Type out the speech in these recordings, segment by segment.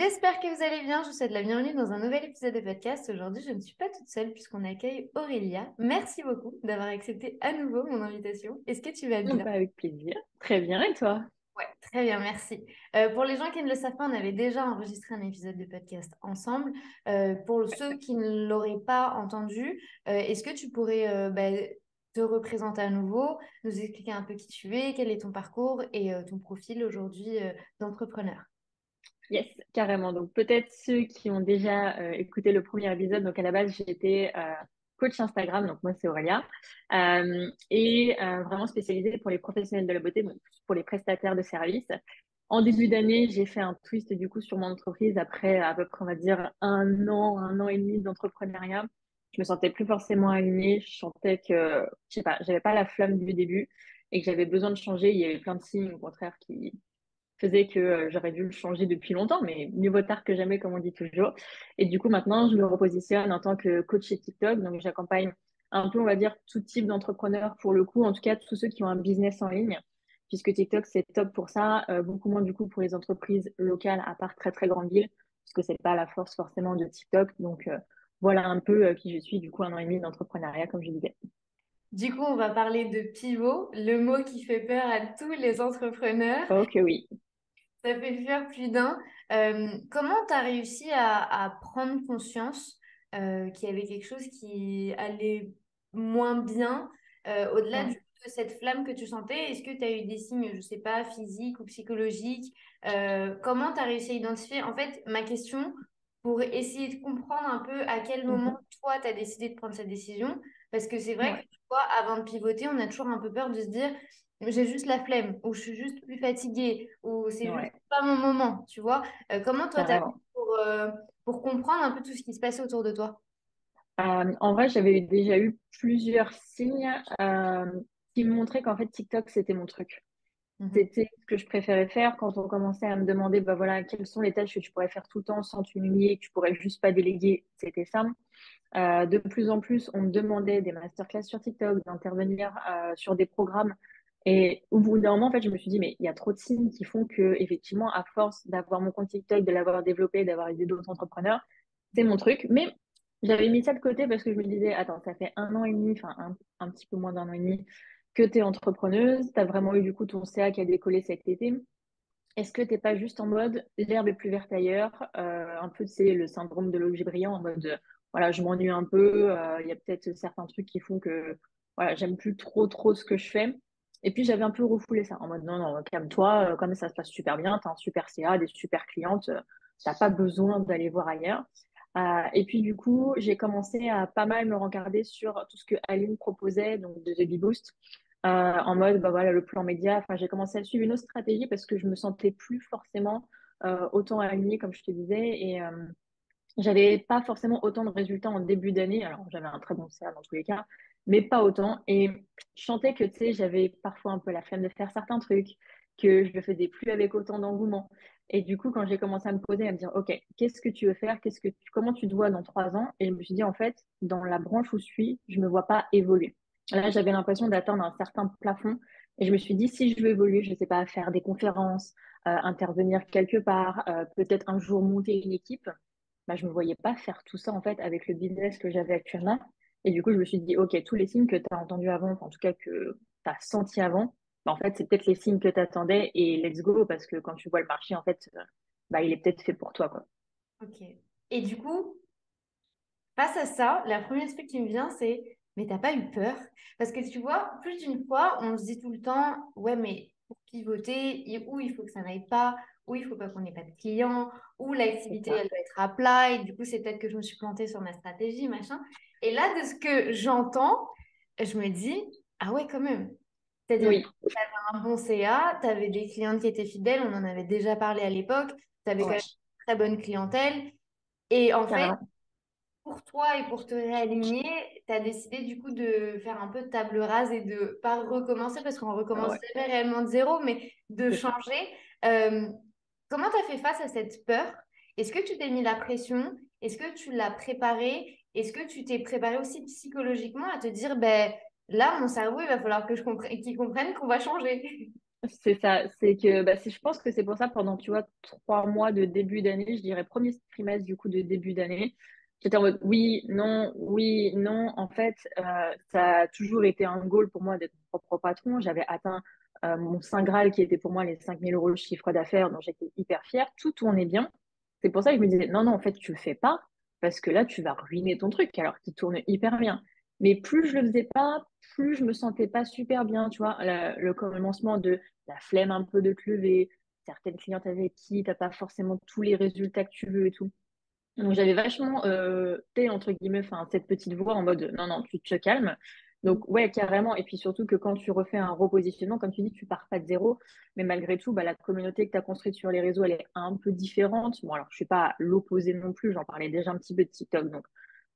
J'espère que vous allez bien. Je vous souhaite la bienvenue dans un nouvel épisode de podcast. Aujourd'hui, je ne suis pas toute seule puisqu'on accueille Aurélia. Merci beaucoup d'avoir accepté à nouveau mon invitation. Est-ce que tu vas bien? Bah, avec plaisir. Très bien. Et toi? Ouais, très bien, merci. Pour les gens qui ne le savent pas, on avait déjà enregistré un épisode de podcast ensemble. Pour ceux qui ne l'auraient pas entendu, est-ce que tu pourrais te représenter à nouveau, nous expliquer un peu qui tu es, quel est ton parcours et ton profil aujourd'hui d'entrepreneur? Yes, carrément. Donc, peut-être ceux qui ont déjà écouté le premier épisode. Donc, à la base, j'étais coach Instagram. Donc, moi, c'est Aurélia. Vraiment spécialisée pour les professionnels de la beauté, donc pour les prestataires de services. En début d'année, j'ai fait un twist du coup sur mon entreprise après à peu près, on va dire, un an et demi d'entrepreneuriat. Je me sentais plus forcément alignée. Je sentais que, je sais pas, j'avais pas la flamme du début et que j'avais besoin de changer. Il y avait plein de signes, au contraire, qui faisait que j'aurais dû le changer depuis longtemps, mais mieux vaut tard que jamais, comme on dit toujours. Et du coup, maintenant, je me repositionne en tant que coach chez TikTok. Donc, j'accompagne un peu, on va dire, tout type d'entrepreneurs pour le coup, en tout cas, tous ceux qui ont un business en ligne, puisque TikTok, c'est top pour ça, beaucoup moins du coup pour les entreprises locales, à part très, très grandes villes, parce que c'est pas la force forcément de TikTok. Donc, voilà un peu qui je suis, du coup, un an et demi d'entrepreneuriat, comme je disais. Du coup, on va parler de pivot, le mot qui fait peur à tous les entrepreneurs. Ok, oui. Ça fait peur plus d'un. Comment tu as réussi à prendre conscience qu'il y avait quelque chose qui allait moins bien au-delà Mm. de cette flamme que tu sentais? Est-ce que tu as eu des signes, je ne sais pas, physiques ou psychologiques? Comment tu as réussi à identifier? En fait, ma question, pour essayer de comprendre un peu à quel moment Mhm. toi, tu as décidé de prendre cette décision, parce que c'est vrai que Ouais, tu vois, avant de pivoter, on a toujours un peu peur de se dire j'ai juste la flemme, ou je suis juste plus fatiguée, ou c'est juste ouais, pas mon moment, tu vois. Comment toi, t'as fait carrément. pour comprendre un peu tout ce qui se passait autour de toi? En vrai, j'avais déjà eu plusieurs signes qui me montraient qu'en fait, TikTok, c'était mon truc. Mhm. C'était ce que je préférais faire quand on commençait à me demander, bah voilà, quelles sont les tâches que tu pourrais faire tout le temps sans t'humilier, que tu pourrais juste pas déléguer. C'était ça. De plus en plus, on me demandait des masterclass sur TikTok, d'intervenir sur des programmes. Et au bout d'un moment, en fait, je me suis dit, mais il y a trop de signes qui font que, effectivement, à force d'avoir mon compte TikTok, de l'avoir développé, d'avoir aidé d'autres entrepreneurs, c'est mon truc. Mais j'avais mis ça de côté parce que je me disais, attends, ça fait un an et demi, enfin un petit peu moins d'un an et demi que tu es entrepreneuse. Tu as vraiment eu du coup ton CA qui a décollé cet été. Est-ce que t'es pas juste en mode l'herbe est plus verte ailleurs, un peu c'est le syndrome de l'objet brillant en mode voilà je m'ennuie un peu, il y a peut-être certains trucs qui font que voilà j'aime plus trop ce que je fais. Et puis j'avais un peu refoulé ça en mode non non calme-toi, comme ça se passe super bien, t'as un super CA, des super clientes, t'as pas besoin d'aller voir ailleurs. Et puis du coup j'ai commencé à pas mal me regarder sur tout ce que Aline proposait donc de The Bee Boost en mode bah voilà le plan média. Enfin, j'ai commencé à suivre une autre stratégie parce que je me sentais plus forcément autant alignée comme je te disais et j'avais pas forcément autant de résultats en début d'année. Alors j'avais un très bon CA dans tous les cas, mais pas autant. Et je sentais que tu sais j'avais parfois un peu la flemme de faire certains trucs, que je le faisais plus avec autant d'engouement. Et du coup, quand j'ai commencé à me poser, à me dire, OK, qu'est-ce que tu veux faire? Comment tu te vois dans 3 ans? Et je me suis dit, en fait, dans la branche où je suis, je me vois pas évoluer. Là, j'avais l'impression d'atteindre un certain plafond. Et je me suis dit, si je veux évoluer, je sais pas, faire des conférences, intervenir quelque part, peut-être un jour monter une équipe, bah, je me voyais pas faire tout ça, en fait, avec le business que j'avais actuellement. Et du coup, je me suis dit, OK, tous les signes que tu as entendus avant, enfin, en tout cas que tu as senti avant, bah, en fait, c'est peut-être les signes que tu attendais et let's go, parce que quand tu vois le marché, en fait, bah, il est peut-être fait pour toi, quoi. Ok. Et du coup, face à ça, la première truc qui me vient, c'est, mais t'as pas eu peur? Parce que tu vois, plus d'une fois, on se dit tout le temps, ouais, mais pour pivoter, ou il faut que ça n'aille pas, ou il faut pas qu'on ait pas de clients, ou C'est l'activité, ça. elle doit être à plat, et du coup, c'est peut-être que je me suis plantée sur ma stratégie, machin. Et là, de ce que j'entends, je me dis, ah ouais, quand même. C'est-à-dire que Oui, tu avais un bon CA, tu avais des clientes qui étaient fidèles, on en avait déjà parlé à l'époque, tu avais quand même ouais, une très bonne clientèle. Et en fait, carrément. pour toi et pour te réaligner, tu as décidé du coup de faire un peu de table rase et de pas recommencer parce qu'on recommence Ouais, jamais réellement de zéro, mais de c'est ça. changer. Euh, Comment tu as fait face à cette peur? Est-ce que tu t'es mis la pression? Est-ce que tu l'as préparé? Est-ce que tu t'es préparé aussi psychologiquement à te dire, ben là, mon cerveau, il va falloir que qu'il comprenne qu'on va changer. C'est ça, c'est que bah, je pense que c'est pour ça pendant, tu vois, 3 mois de début d'année, je dirais premier trimestre du coup de début d'année, j'étais en mode oui, non. En fait, ça a toujours été un goal pour moi d'être mon propre patron. J'avais atteint mon Saint Graal qui était pour moi les 5 000 € de chiffre d'affaires, dont j'étais hyper fière. Tout tournait bien. C'est pour ça que je me disais non, en fait, tu le fais pas parce que là, tu vas ruiner ton truc alors qu'il tourne hyper bien. Mais plus je le faisais pas, plus je me sentais pas super bien, tu vois, le commencement de la flemme un peu de te lever, certaines clientes avec qui t'as pas forcément tous les résultats que tu veux et tout. Donc j'avais vachement entre guillemets, enfin, cette petite voix en mode non, tu te calmes. Donc ouais, carrément. Et puis surtout que quand tu refais un repositionnement, comme tu dis, tu pars pas de zéro, mais malgré tout, bah, la communauté que tu as construite sur les réseaux, elle est un peu différente. Bon, alors je suis pas à l'opposé non plus, j'en parlais déjà un petit peu de TikTok. Donc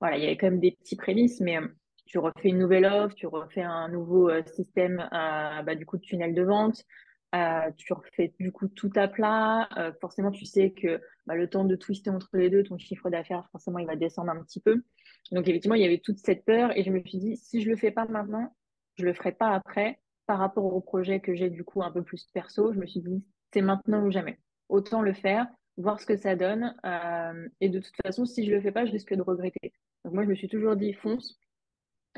voilà, il y avait quand même des petits prémices, mais tu refais une nouvelle offre, tu refais un nouveau système bah, du coup de tunnel de vente. Tu refais du coup tout à plat. Forcément, tu sais que bah, le temps de twister entre les deux, ton chiffre d'affaires, forcément, il va descendre un petit peu. Donc, effectivement, il y avait toute cette peur et je me suis dit, si je le fais pas maintenant, je le ferai pas après. Par rapport au projet que j'ai du coup un peu plus perso, je me suis dit, c'est maintenant ou jamais. Autant le faire, voir ce que ça donne. Et de toute façon, si je le fais pas, je risque de regretter. Donc, moi, je me suis toujours dit, fonce,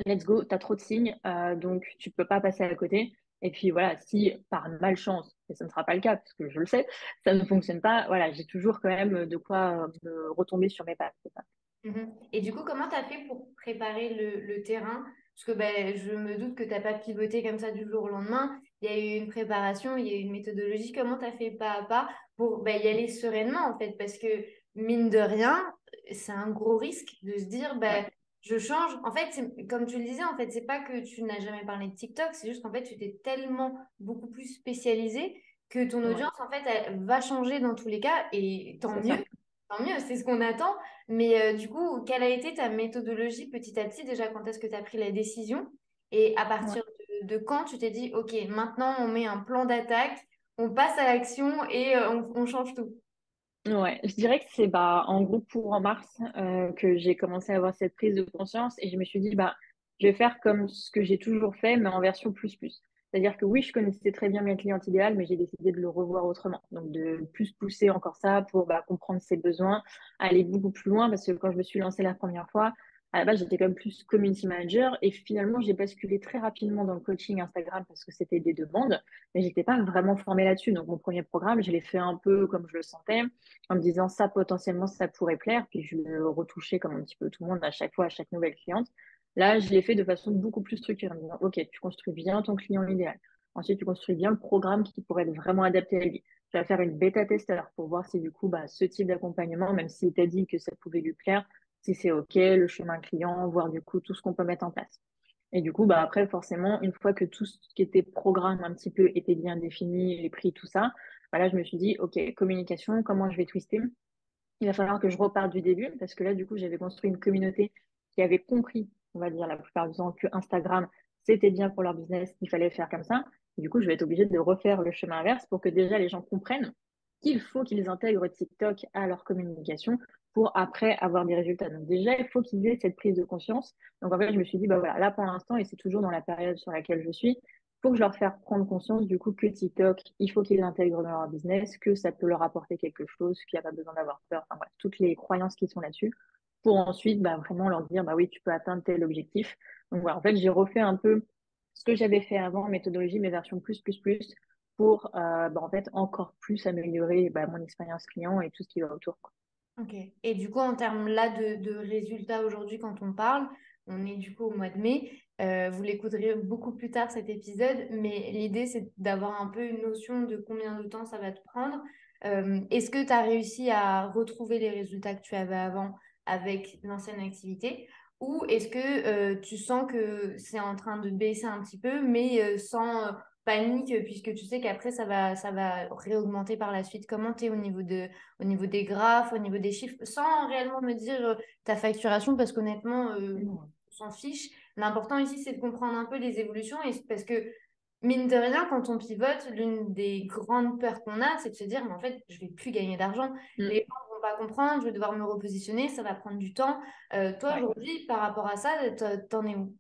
let's go, t'as trop de signes, donc tu peux pas passer à côté. Et puis voilà, si par malchance, et ce ne sera pas le cas, parce que je le sais, ça ne fonctionne pas, voilà, j'ai toujours quand même de quoi me retomber sur mes pattes. C'est ça. Mhm. Et du coup, comment tu as fait pour préparer le terrain? Parce que ben, je me doute que tu n'as pas pivoté comme ça du jour au lendemain. Il y a eu une préparation, il y a eu une méthodologie. Comment tu as fait pas à pas pour ben, y aller sereinement, en fait? Parce que, mine de rien, c'est un gros risque de se dire, ben, Ouais, je change. En fait, comme tu le disais, en fait, c'est pas que tu n'as jamais parlé de TikTok, c'est juste qu'en fait, tu t'es tellement beaucoup plus spécialisé que ton ouais, audience, en fait, elle va changer dans tous les cas. Et c'est ça. tant mieux, c'est ce qu'on attend. Mais du coup, quelle a été ta méthodologie petit à petit? Déjà, quand est-ce que tu as pris la décision? Et à Ouais. partir de quand tu t'es dit, OK, maintenant on met un plan d'attaque, on passe à l'action et on change tout. Ouais, je dirais que c'est bah, en gros pour en mars que j'ai commencé à avoir cette prise de conscience et je me suis dit, bah, je vais faire comme ce que j'ai toujours fait, mais en version plus plus. C'est-à-dire que oui, je connaissais très bien mes clientes idéales, mais j'ai décidé de le revoir autrement. Donc de plus pousser encore ça pour bah, comprendre ses besoins, aller beaucoup plus loin, parce que quand je me suis lancée la première fois, à la base, j'étais quand même plus community manager et finalement, j'ai basculé très rapidement dans le coaching Instagram parce que c'était des demandes, mais j'étais pas vraiment formée là-dessus. Donc mon premier programme, je l'ai fait un peu comme je le sentais en me disant ça potentiellement ça pourrait plaire, puis je le retouchais comme un petit peu tout le monde à chaque fois, à chaque nouvelle cliente. Là, je l'ai fait de façon beaucoup plus structurée, en me disant, OK, tu construis bien ton client idéal. Ensuite, tu construis bien le programme qui pourrait être vraiment adapté à lui. Tu vas faire une bêta-testeur pour voir si du coup, bah, ce type d'accompagnement, même s'il t'a dit que ça pouvait lui plaire, si c'est OK, le chemin client, voir du coup tout ce qu'on peut mettre en place. Et du coup, bah, après, forcément, une fois que tout ce qui était programme un petit peu était bien défini, les prix, tout ça, bah là, je me suis dit, OK, communication, comment je vais twister? Il va falloir que je reparte du début parce que là, du coup, j'avais construit une communauté qui avait compris, on va dire la plupart du temps, que Instagram, c'était bien pour leur business, qu'il fallait faire comme ça. Et du coup, je vais être obligée de refaire le chemin inverse pour que déjà les gens comprennent qu'il faut qu'ils intègrent TikTok à leur communication pour après avoir des résultats. Donc déjà, il faut qu'ils aient cette prise de conscience. Donc en fait, je me suis dit, bah voilà, là pour l'instant, et c'est toujours dans la période sur laquelle je suis, faut que je leur fasse prendre conscience du coup que TikTok, il faut qu'ils l'intègrent dans leur business, que ça peut leur apporter quelque chose, qu'il n'y a pas besoin d'avoir peur. Enfin bref, toutes les croyances qui sont là-dessus, pour ensuite bah, vraiment leur dire bah oui, tu peux atteindre tel objectif. Donc voilà, en fait, j'ai refait un peu ce que j'avais fait avant, méthodologie, mes versions plus, pour bah, en fait encore plus améliorer bah, mon expérience client et tout ce qui va autour, quoi. Ok. Et du coup, en termes là de résultats aujourd'hui, quand on parle, on est du coup au mois de mai. Vous l'écouterez beaucoup plus tard cet épisode, mais l'idée c'est d'avoir un peu une notion de combien de temps ça va te prendre. Est-ce que tu as réussi à retrouver les résultats que tu avais avant avec l'ancienne activité? Ou est-ce que tu sens que c'est en train de baisser un petit peu, mais sans panique, puisque tu sais qu'après ça va réaugmenter par la suite? Comment tu es au niveau des graphes, au niveau des chiffres, sans réellement me dire ta facturation, parce qu'honnêtement, Ouais. on s'en fiche. L'important ici, c'est de comprendre un peu les évolutions, et parce que, mine de rien, quand on pivote, l'une des grandes peurs qu'on a, c'est de se dire, mais en fait, je vais plus gagner d'argent. Mm. Les gens ne vont pas comprendre, je vais devoir me repositionner, ça va prendre du temps. Toi, Ouais. aujourd'hui, par rapport à ça, t'en es où?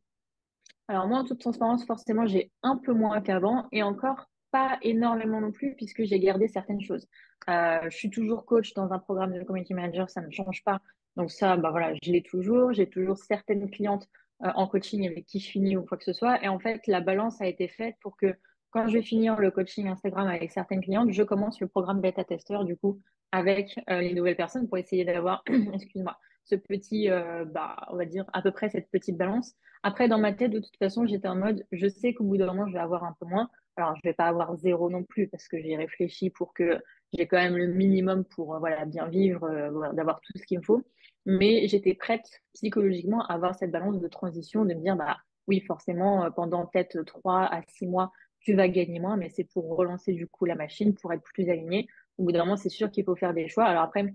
Alors moi, en toute transparence, forcément, j'ai un peu moins qu'avant et encore pas énormément non plus puisque j'ai gardé certaines choses. Je suis toujours coach dans un programme de community manager, ça ne change pas. Donc ça, bah voilà, je l'ai toujours. J'ai toujours certaines clientes en coaching avec qui je finis ou quoi que ce soit. Et en fait, la balance a été faite pour que quand je vais finir le coaching Instagram avec certaines clientes, je commence le programme bêta-testeur du coup avec les nouvelles personnes pour essayer d'avoir, excuse-moi, ce petit, bah, on va dire à peu près cette petite balance. Après, dans ma tête, de toute façon, j'étais en mode, je sais qu'au bout d'un moment, je vais avoir un peu moins. Alors, je vais pas avoir zéro non plus parce que j'ai réfléchi pour que j'ai quand même le minimum pour voilà, bien vivre, voilà, d'avoir tout ce qu'il me faut. Mais j'étais prête psychologiquement à avoir cette balance de transition, de me dire, bah oui, forcément, pendant peut-être 3 à 6 mois, tu vas gagner moins, mais c'est pour relancer du coup la machine, pour être plus aligné. Au bout d'un moment, c'est sûr qu'il faut faire des choix. Alors après,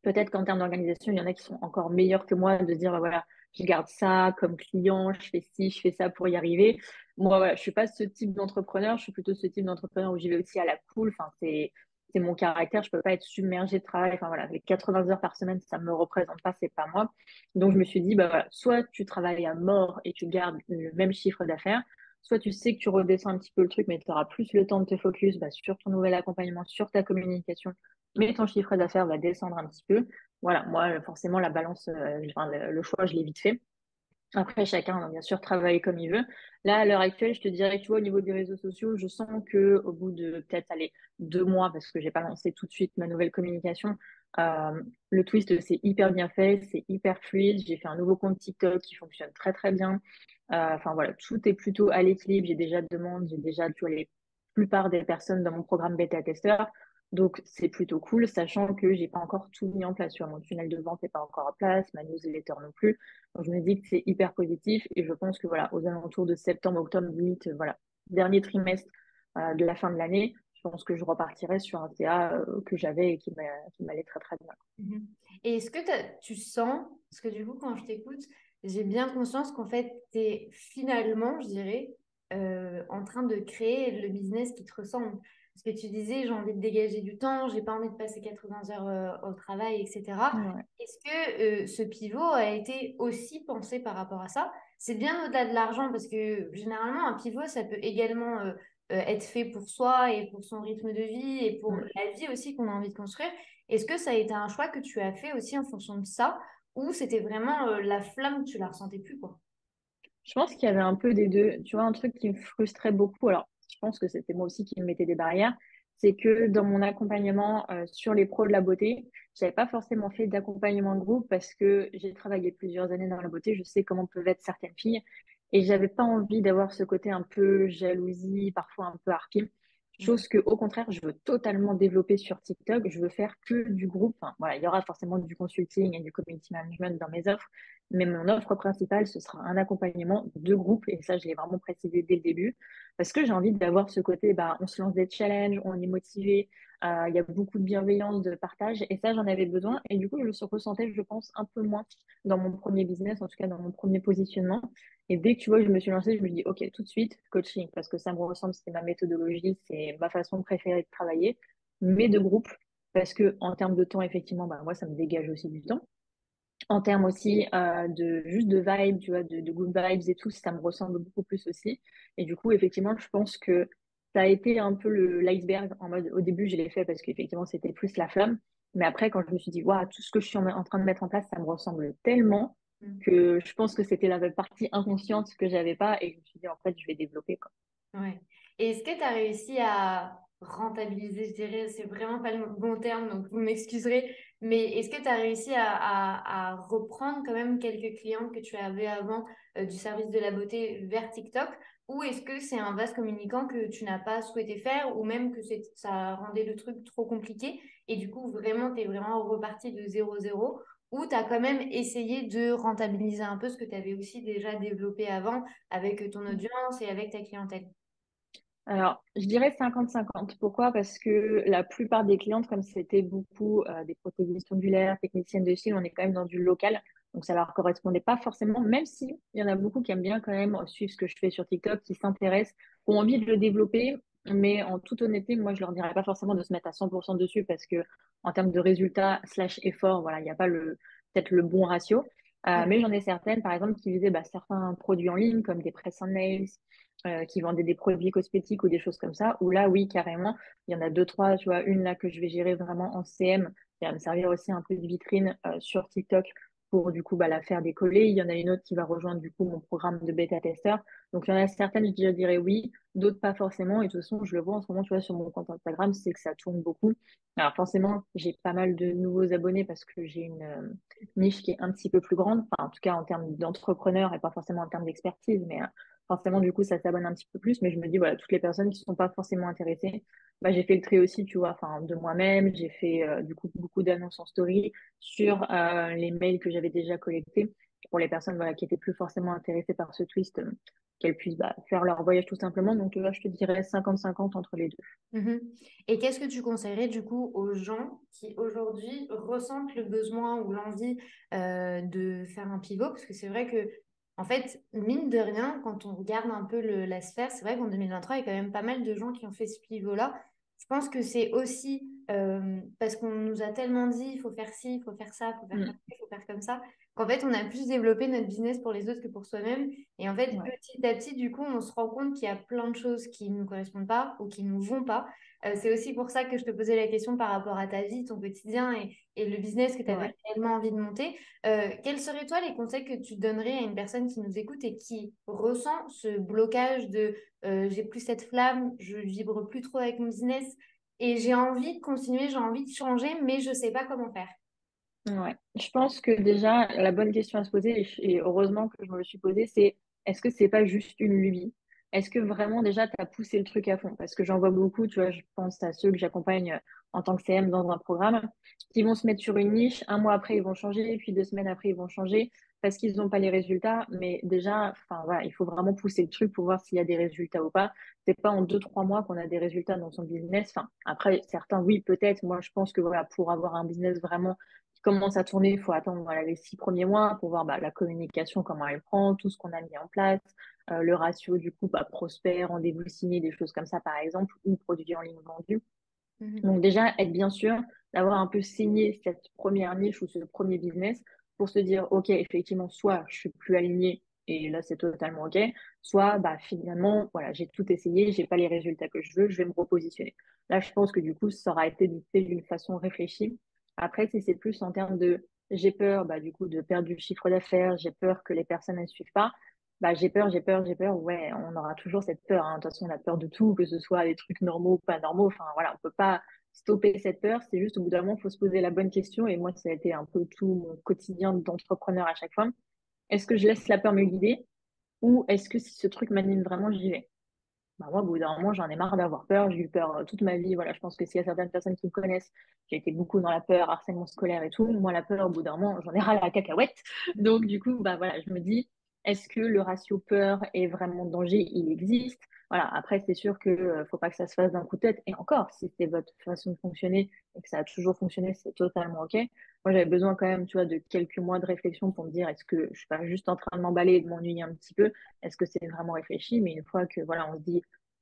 peut-être qu'en termes d'organisation, il y en a qui sont encore meilleurs que moi de se dire, bah, voilà, je garde ça comme client, je fais ci, je fais ça pour y arriver. Moi, voilà, je suis pas ce type d'entrepreneur, je suis plutôt ce type d'entrepreneur où j'y vais aussi à la cool. Enfin, c'est mon caractère, je peux pas être submergée de travail. Enfin, voilà, les 80 heures par semaine, ça me représente pas, c'est pas moi. Donc, je me suis dit, bah, voilà, soit tu travailles à mort et tu gardes le même chiffre d'affaires, soit tu sais que tu redescends un petit peu le truc, mais tu auras plus le temps de te focus bah, sur ton nouvel accompagnement, sur ta communication, mais ton chiffre d'affaires va descendre un petit peu. Voilà, moi, forcément, la balance, enfin, le choix, je l'ai vite fait. Après, chacun, bien sûr, travaille comme il veut. Là, à l'heure actuelle, je te dirais que tu vois, au niveau des réseaux sociaux, je sens que au bout de peut-être aller 2 mois, parce que j'ai pas lancé tout de suite ma nouvelle communication, le twist, c'est hyper bien fait, c'est hyper fluide. J'ai fait un nouveau compte TikTok qui fonctionne très très bien. Enfin voilà, tout est plutôt à l'équilibre. J'ai déjà de demandes, j'ai déjà tu vois, les plupart des personnes dans mon programme bêta-testeur. Donc c'est plutôt cool, sachant que j'ai pas encore tout mis en place. Tu vois, mon tunnel de vente n'est pas encore en place, ma newsletter non plus. Donc, je me dis que c'est hyper positif et je pense que voilà, aux alentours de septembre, octobre, limite, voilà, dernier trimestre de la fin de l'année, je pense que je repartirai sur un TA que j'avais et qui m'allait très très bien. Mhm. Et est-ce que tu sens, parce que du coup, quand je t'écoute, j'ai bien conscience qu'en fait, tu es finalement, je dirais, en train de créer le business qui te ressemble. Parce que tu disais, j'ai envie de dégager du temps, j'ai pas envie de passer 80 heures au travail, etc. Ouais. Est-ce que ce pivot a été aussi pensé par rapport à ça? C'est bien au-delà de l'argent, parce que généralement, un pivot, ça peut également être fait pour soi et pour son rythme de vie et pour Mm. la vie aussi qu'on a envie de construire. Est-ce que ça a été un choix que tu as fait aussi en fonction de ça, ou c'était vraiment la flamme, tu la ressentais plus, quoi? Je pense qu'il y avait un peu des deux. Tu vois, un truc qui me frustrait beaucoup, alors je pense que c'était moi aussi qui me mettais des barrières, c'est que dans mon accompagnement sur les pros de la beauté, j'avais pas forcément fait d'accompagnement de groupe parce que j'ai travaillé plusieurs années dans la beauté, je sais comment peuvent être certaines filles et j'avais pas envie d'avoir ce côté un peu jalousie, parfois un peu harpie. Mhm. Chose que, au contraire, je veux totalement développer sur TikTok. Je veux faire que du groupe. Enfin, voilà, il y aura forcément du consulting et du community management dans mes offres, mais mon offre principale, ce sera un accompagnement de groupe. Et ça, je l'ai vraiment précisé dès le début. Parce que j'ai envie d'avoir ce côté, bah, on se lance des challenges, on est motivé, il y a beaucoup de bienveillance, de partage. Et ça, j'en avais besoin. Et du coup, je le ressentais, je pense, un peu moins dans mon premier business, en tout cas dans mon premier positionnement. Et dès que tu vois, je me suis lancée, je me dis, OK, tout de suite, coaching, parce que ça me ressemble, c'est ma méthodologie, c'est ma façon préférée de travailler, mais de groupe, parce que en termes de temps, effectivement, bah, moi, ça me dégage aussi du temps en termes aussi de juste de vibes, tu vois, de good vibes et tout, ça me ressemble beaucoup plus aussi. Et du coup, effectivement, je pense que ça a été un peu l'iceberg en mode au début, je l'ai fait parce qu'effectivement, c'était plus la flamme. Mais après, quand je me suis dit, waouh, tout ce que je suis en train de mettre en place, ça me ressemble tellement Mhm. que je pense que c'était la partie inconsciente que j'avais pas et je me suis dit, en fait, je vais développer, quoi. Ouais. Et est-ce que tu as réussi à rentabiliser, je dirais, c'est vraiment pas le bon terme, donc vous m'excuserez, mais est-ce que tu as réussi à reprendre quand même quelques clients que tu avais avant du service de la beauté vers TikTok, ou est-ce que c'est un vase communicant que tu n'as pas souhaité faire, ou même que ça rendait le truc trop compliqué, et du coup vraiment tu es vraiment reparti de 0-0, ou tu as quand même essayé de rentabiliser un peu ce que tu avais aussi déjà développé avant avec ton audience et avec ta clientèle? Alors, je dirais 50-50. Pourquoi? Parce que la plupart des clientes, comme c'était beaucoup des prothésistes ongulaires, techniciennes de cils, on est quand même dans du local. Donc, ça leur correspondait pas forcément, même si il y en a beaucoup qui aiment bien quand même suivre ce que je fais sur TikTok, qui s'intéressent, qui ont envie de le développer. Mais en toute honnêteté, moi, je leur dirais pas forcément de se mettre à 100% dessus parce que en termes de résultats slash effort, voilà, il n'y a pas peut-être le bon ratio. Ouais. Mais j'en ai certaines, par exemple, qui visaient bah, certains produits en ligne comme des press on nails, qui vendaient des produits cosmétiques ou des choses comme ça, où là, oui, carrément, il y en a deux, trois, tu vois, une là que je vais gérer vraiment en CM, qui va me servir aussi un peu de vitrine sur TikTok pour du coup bah, la faire décoller. Il y en a une autre qui va rejoindre du coup mon programme de bêta-testeur. Donc il y en a certaines, je dirais oui, d'autres pas forcément. Et de toute façon, je le vois en ce moment, tu vois, sur mon compte Instagram, c'est que ça tourne beaucoup. Alors forcément, j'ai pas mal de nouveaux abonnés parce que j'ai une niche qui est un petit peu plus grande, enfin en tout cas en termes d'entrepreneurs et pas forcément en termes d'expertise, mais forcément, du coup, ça s'abonne un petit peu plus, mais je me dis, voilà, toutes les personnes qui ne sont pas forcément intéressées, bah, j'ai fait le tri aussi, tu vois, enfin, de moi-même. J'ai fait, du coup, beaucoup d'annonces en story sur les mails que j'avais déjà collectés pour les personnes, voilà, qui étaient plus forcément intéressées par ce twist, qu'elles puissent, bah, faire leur voyage tout simplement. Donc, tu vois, je te dirais 50-50 entre les deux. Mhm. Et qu'est-ce que tu conseillerais du coup aux gens qui aujourd'hui ressentent le besoin ou l'envie de faire un pivot? Parce que c'est vrai que, en fait, mine de rien, quand on regarde un peu la sphère, c'est vrai qu'en 2023, il y a quand même pas mal de gens qui ont fait ce pivot-là. Je pense que c'est aussi parce qu'on nous a tellement dit, il faut faire ci, il faut faire ça, il faut faire comme Mm. ça, il faut faire comme ça, qu'en fait, on a plus développé notre business pour les autres que pour soi-même. Et en fait, Ouais. petit à petit, du coup, on se rend compte qu'il y a plein de choses qui ne nous correspondent pas ou qui ne nous vont pas. C'est aussi pour ça que je te posais la question par rapport à ta vie, ton quotidien et le business que tu avais Ouais. réellement envie de monter. Quels seraient, toi, les conseils que tu donnerais à une personne qui nous écoute et qui ressent ce blocage de j'ai plus cette flamme, je vibre plus trop avec mon business et j'ai envie de continuer, j'ai envie de changer, mais je sais pas comment faire. Ouais. Je pense que déjà, la bonne question à se poser, et heureusement que je me le suis posée, c'est est-ce que c'est pas juste une lubie? Est-ce que vraiment déjà tu as poussé le truc à fond? Parce que j'en vois beaucoup, tu vois, je pense à ceux que j'accompagne en tant que CM dans un programme, qui vont se mettre sur une niche, un mois après ils vont changer, puis 2 semaines après ils vont changer parce qu'ils n'ont pas les résultats. Mais déjà, enfin voilà, il faut vraiment pousser le truc pour voir s'il y a des résultats ou pas. C'est pas en 2, 3 mois qu'on a des résultats dans son business. Enfin, après, certains, oui, peut-être. Moi, je pense que voilà, pour avoir un business vraiment qui commence à tourner, il faut attendre voilà, les 6 premiers mois pour voir bah, la communication, comment elle prend, tout ce qu'on a mis en place, le ratio du coup bah, prospect, rendez-vous signé, des choses comme ça par exemple, ou produits en ligne vendus. Mhm. Donc déjà, être bien sûr d'avoir un peu saigné cette première niche ou ce premier business pour se dire, OK, effectivement, soit je suis plus alignée et là c'est totalement OK, soit bah, finalement, voilà, j'ai tout essayé, j'ai pas les résultats que je veux, je vais me repositionner. Là, je pense que du coup, ça aura été fait d'une façon réfléchie. Après, si c'est plus en termes de j'ai peur bah, du coup de perdre du chiffre d'affaires, j'ai peur que les personnes ne suivent pas, bah, j'ai peur. Ouais, on aura toujours cette peur. Hein. De toute façon, on a peur de tout, que ce soit des trucs normaux ou pas normaux. Enfin, voilà, on peut pas stopper cette peur. C'est juste au bout d'un moment, il faut se poser la bonne question. Et moi, ça a été un peu tout mon quotidien d'entrepreneur à chaque fois. Est-ce que je laisse la peur me guider ou est-ce que si ce truc m'anime vraiment, j'y vais? Bah, moi, au bout d'un moment, j'en ai marre d'avoir peur. J'ai eu peur toute ma vie. Voilà, je pense que s'il y a certaines personnes qui me connaissent, j'ai été beaucoup dans la peur, harcèlement scolaire et tout. Moi, la peur, au bout d'un moment, j'en ai ras la cacahuète. Donc, du coup, bah voilà, je me dis, est-ce que le ratio peur est vraiment danger? Il existe. Voilà, après, c'est sûr que faut pas que ça se fasse d'un coup de tête. Et encore, si c'est votre façon de fonctionner et que ça a toujours fonctionné, c'est totalement OK. Moi, j'avais besoin quand même, tu vois, de quelques mois de réflexion pour me dire, est-ce que je suis pas juste en train de m'emballer et de m'ennuyer un petit peu? Est-ce que c'est vraiment réfléchi? Mais une fois que, voilà, on se dit,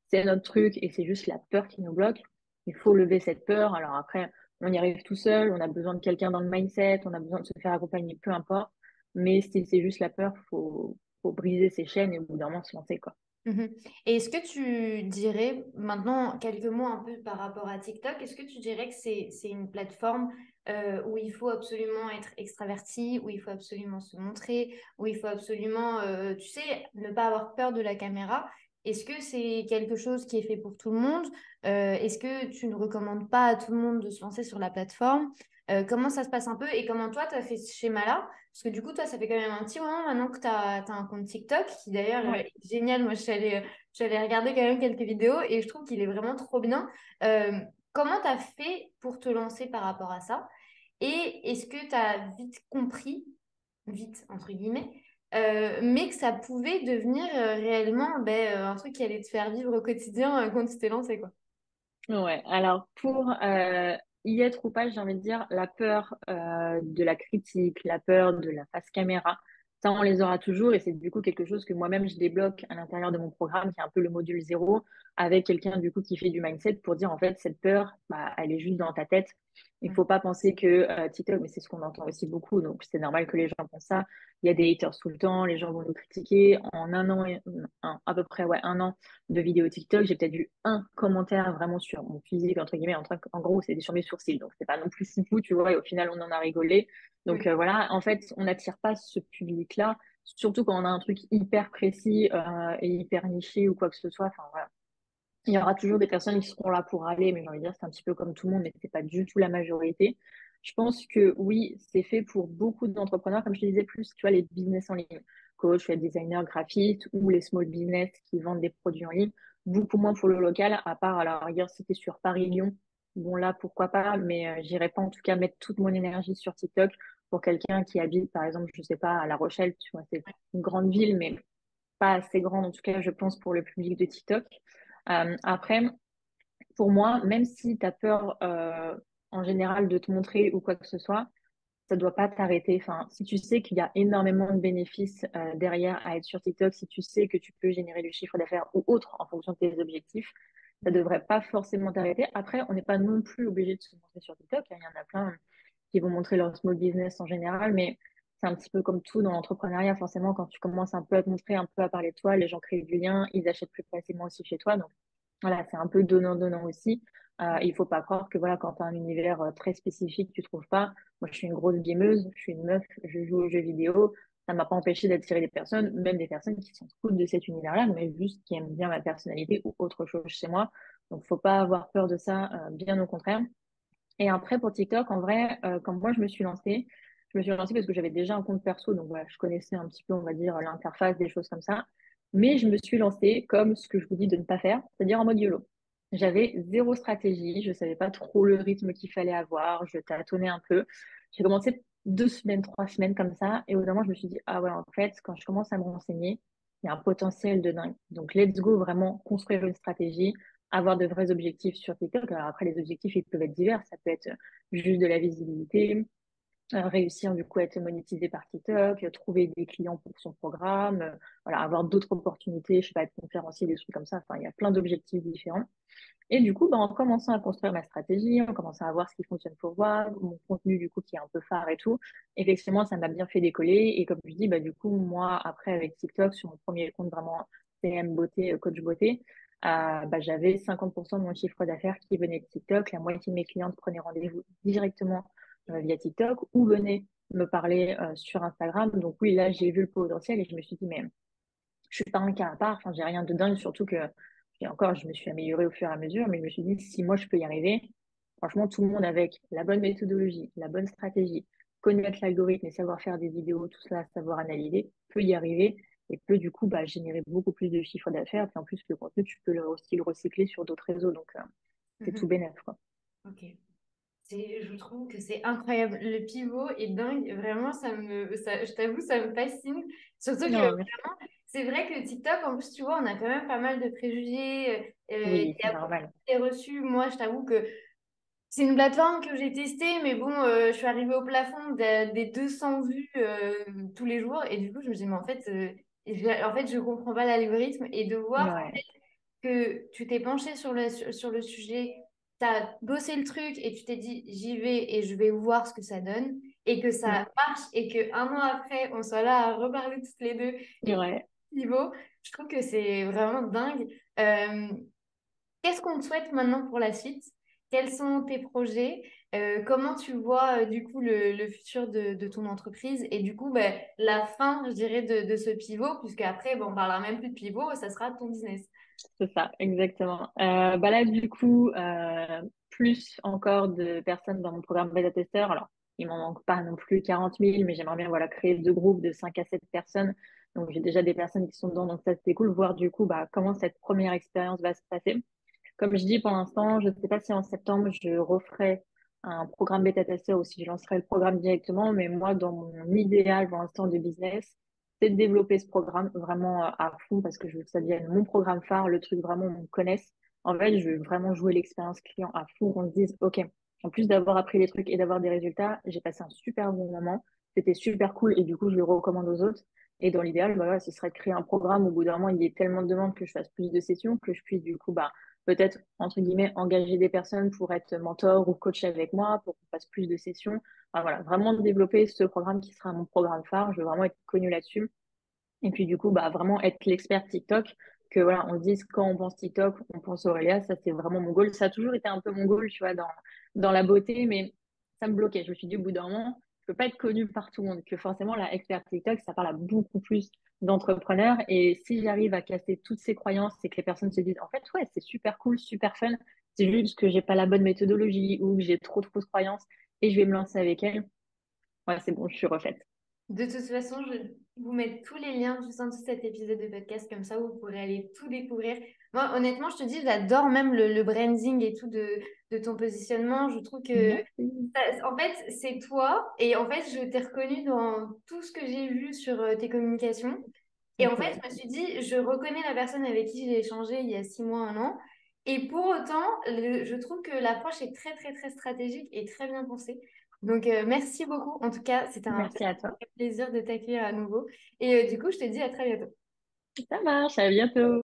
c'est notre truc et c'est juste la peur qui nous bloque. Il faut lever cette peur. Alors après, on y arrive tout seul, on a besoin de quelqu'un dans le mindset, on a besoin de se faire accompagner, peu importe. Mais si c'est juste la peur, faut briser ses chaînes et au bout d'un moment se lancer, quoi. Mhm. Et est-ce que tu dirais, maintenant, quelques mots un peu par rapport à TikTok, est-ce que tu dirais que c'est une plateforme où il faut absolument être extraverti, où il faut absolument se montrer, où il faut absolument, tu sais, ne pas avoir peur de la caméra? Est-ce que c'est quelque chose qui est fait pour tout le monde? Est-ce que tu ne recommandes pas à tout le monde de se lancer sur la plateforme? Comment ça se passe un peu et comment toi, tu as fait ce schéma-là? Parce que du coup, toi, ça fait quand même un petit moment maintenant que tu as un compte TikTok qui d'ailleurs Ouais. est génial. Moi, je suis allée regarder quand même quelques vidéos et je trouve qu'il est vraiment trop bien. Euh, Comment tu as fait pour te lancer par rapport à ça? Et est-ce que tu as vite compris, vite entre guillemets, mais que ça pouvait devenir réellement un truc qui allait te faire vivre au quotidien quand tu t'es lancé, quoi. Ouais, alors pour y être ou pas, j'ai envie de dire, la peur de la critique, la peur de la face caméra, Ça, on les aura toujours et c'est du coup quelque chose que moi-même je débloque à l'intérieur de mon programme, qui est un peu le module zéro, avec quelqu'un du coup qui fait du mindset pour dire en fait cette peur, bah, elle est juste dans ta tête. Il faut pas penser que TikTok, mais c'est ce qu'on entend aussi beaucoup, donc c'est normal que les gens pensent ça. Il y a des haters tout le temps, les gens vont nous critiquer. En un an, à peu près ouais, un an de vidéos TikTok, j'ai peut-être eu un commentaire vraiment sur mon physique, entre guillemets, en gros, c'était sur mes sourcils, donc c'est pas non plus si fou, tu vois, et au final, on en a rigolé. Donc Oui. voilà, en fait, on n'attire pas ce public-là, surtout quand on a un truc hyper précis et hyper niché ou quoi que ce soit. Enfin voilà, il y aura toujours des personnes qui seront là pour aller, mais j'ai envie de dire, c'est un petit peu comme tout le monde, mais c'est pas du tout la majorité. Je pense que oui, c'est fait pour beaucoup d'entrepreneurs, comme je te disais, plus, tu vois, les business en ligne, coach, web designer, graphiste ou les small business qui vendent des produits en ligne. Beaucoup moins pour le local, à part, à la rigueur, si c'était sur Paris-Lyon. Bon, là, pourquoi pas, mais j'irai pas en tout cas mettre toute mon énergie sur TikTok pour quelqu'un qui habite, par exemple, je sais pas, à La Rochelle, tu vois, c'est une grande ville, mais pas assez grande, en tout cas, je pense, pour le public de TikTok. Après, pour moi, même si tu as peur en général de te montrer ou quoi que ce soit, ça ne doit pas t'arrêter. Enfin, si tu sais qu'il y a énormément de bénéfices derrière à être sur TikTok, si tu sais que tu peux générer du chiffre d'affaires ou autre en fonction de tes objectifs, ça ne devrait pas forcément t'arrêter. Après, on n'est pas non plus obligé de se montrer sur TikTok. Il y en a plein qui vont montrer leur small business en général, mais c'est un petit peu comme tout dans l'entrepreneuriat. Forcément, quand tu commences un peu à te montrer, un peu à parler de toi, les gens créent du lien, ils achètent plus facilement aussi chez toi. Donc, voilà, c'est un peu donnant-donnant aussi. Il faut pas croire que voilà, quand tu as un univers très spécifique, tu trouves pas. Moi, je suis une grosse gameuse, je suis une meuf, je joue aux jeux vidéo. Ça m'a pas empêché d'attirer des personnes, même des personnes qui sont cool de cet univers-là, mais juste qui aiment bien ma personnalité ou autre chose chez moi. Donc, faut pas avoir peur de ça, bien au contraire. Et après, pour TikTok, en vrai, quand moi je me suis lancée parce que j'avais déjà un compte perso, donc voilà, je connaissais un petit peu, on va dire, l'interface, des choses comme ça. Mais je me suis lancée comme ce que je vous dis de ne pas faire, c'est-à-dire en mode YOLO. J'avais zéro stratégie, je savais pas trop le rythme qu'il fallait avoir, je tâtonnais un peu. J'ai commencé 2 semaines, 3 semaines comme ça, et au bout d'un moment, je me suis dit, ah ouais, en fait, quand je commence à me renseigner, il y a un potentiel de dingue. Donc, let's go, vraiment construire une stratégie, avoir de vrais objectifs sur TikTok. Alors après, les objectifs, ils peuvent être divers. Ça peut être juste de la visibilité, réussir du coup à être monétisé par TikTok, trouver des clients pour son programme, voilà, avoir d'autres opportunités, je sais pas, être conférencier, des trucs comme ça. Enfin, il y a plein d'objectifs différents. Et du coup, bah, en commençant à construire ma stratégie, en commençant à voir ce qui fonctionne pour moi, mon contenu du coup qui est un peu phare et tout, effectivement, ça m'a bien fait décoller. Et comme je dis, bah, du coup, moi, après, avec TikTok, sur mon premier compte vraiment CM beauté, coach beauté, bah, j'avais 50% de mon chiffre d'affaires qui venait de TikTok. La moitié de mes clientes prenaient rendez-vous directement via TikTok ou venaient me parler sur Instagram. Donc oui, là, j'ai vu le potentiel et je me suis dit, mais je suis pas un cas à part, enfin, j'ai rien de dingue, surtout que, et encore, je me suis améliorée au fur et à mesure, mais je me suis dit, si moi je peux y arriver, franchement, tout le monde avec la bonne méthodologie, la bonne stratégie, connaître l'algorithme et savoir faire des vidéos, tout cela, savoir analyser, peut y arriver et peut du coup bah, générer beaucoup plus de chiffre d'affaires. Puis en plus, le contenu, tu peux aussi le recycler sur d'autres réseaux, donc c'est tout Mhm. bénef, quoi. Ok. Je trouve que c'est incroyable. Le pivot est dingue. Vraiment, je t'avoue, ça me fascine. Surtout que Non, mais c'est vrai que TikTok, en plus, tu vois, on a quand même pas mal de préjugés. Il oui, y c'est a beaucoup normal. d'idées reçues. Moi, je t'avoue que c'est une plateforme que j'ai testée, mais bon, je suis arrivée au plafond des 200 vues tous les jours. Et du coup, je me dis, mais en fait, je comprends pas l'algorithme. Et de voir Ouais. que tu t'es penché sur le sujet, tu as bossé le truc et tu t'es dit j'y vais et je vais voir ce que ça donne et que Mm. ça marche et que un an après on soit là à reparler toutes les deux et Ouais. niveau, je trouve que c'est vraiment dingue. Euh, Qu'est-ce qu'on te souhaite maintenant pour la suite? Quels sont tes projets? Comment tu vois du coup le futur de ton entreprise et du coup ben, la fin, je dirais, de ce pivot, puisque après, bon, on parlera même plus de pivot, ça sera ton business. C'est ça, exactement. Bah là, du coup, plus encore de personnes dans mon programme bêta testeur. Alors, il m'en manque pas non plus 40 000, mais j'aimerais bien voilà, créer 2 groupes de 5 à 7 personnes. Donc, j'ai déjà des personnes qui sont dedans, donc ça, c'est cool. Voir du coup bah, comment cette première expérience va se passer. Comme je dis, pour l'instant, je ne sais pas si en septembre, je referai un programme bêta testeur ou si je lancerai le programme directement, mais moi, dans mon idéal pour l'instant de business, c'est de développer ce programme vraiment à fond parce que je veux que ça devienne mon programme phare, le truc vraiment où on me connaisse. En fait, je veux vraiment jouer l'expérience client à fond, qu'on se dise, OK, En plus d'avoir appris les trucs et d'avoir des résultats, j'ai passé un super bon moment. C'était super cool et du coup, je le recommande aux autres. Et dans l'idéal, bah, voilà, ce serait de créer un programme où, au bout d'un moment, il y ait tellement de demandes que je fasse plus de sessions, que je puisse du coup, bah, peut-être, entre guillemets, engager des personnes pour être mentor ou coach avec moi, pour qu'on fasse plus de sessions. Enfin, voilà, vraiment développer ce programme qui sera mon programme phare. Je veux vraiment être connue là-dessus. Et puis du coup, bah, vraiment être l'expert TikTok, que voilà, on se dise quand on pense TikTok, on pense Aurélia, ça c'est vraiment mon goal. Ça a toujours été un peu mon goal, tu vois, dans la beauté, mais ça me bloquait. Je me suis dit au bout d'un moment, je peux pas être connue par tout le monde, que forcément la expert TikTok, ça parle à beaucoup plus d'entrepreneurs. Et si j'arrive à casser toutes ces croyances, c'est que les personnes se disent, en fait, ouais, c'est super cool, super fun, c'est juste que j'ai pas la bonne méthodologie ou que j'ai trop de fausses croyances et je vais me lancer avec elles. Ouais, c'est bon, je suis refaite. De toute façon, je vais vous mettre tous les liens juste en dessous de cet épisode de podcast, comme ça vous pourrez aller tout découvrir. Moi, honnêtement, je te dis, j'adore même le branding et tout de ton positionnement. Je trouve que, Merci. en fait, c'est toi. Et en fait, je t'ai reconnu dans tout ce que j'ai vu sur tes communications. Et en fait, Ok. je me suis dit, je reconnais la personne avec qui j'ai échangé il y a 6 mois, un an. Et pour autant, je trouve que l'approche est très, très, très stratégique et très bien pensée. Donc, merci beaucoup. En tout cas, c'était un Merci à toi. plaisir de t'accueillir à nouveau. Et du coup, je te dis à très bientôt. Ça marche, à bientôt.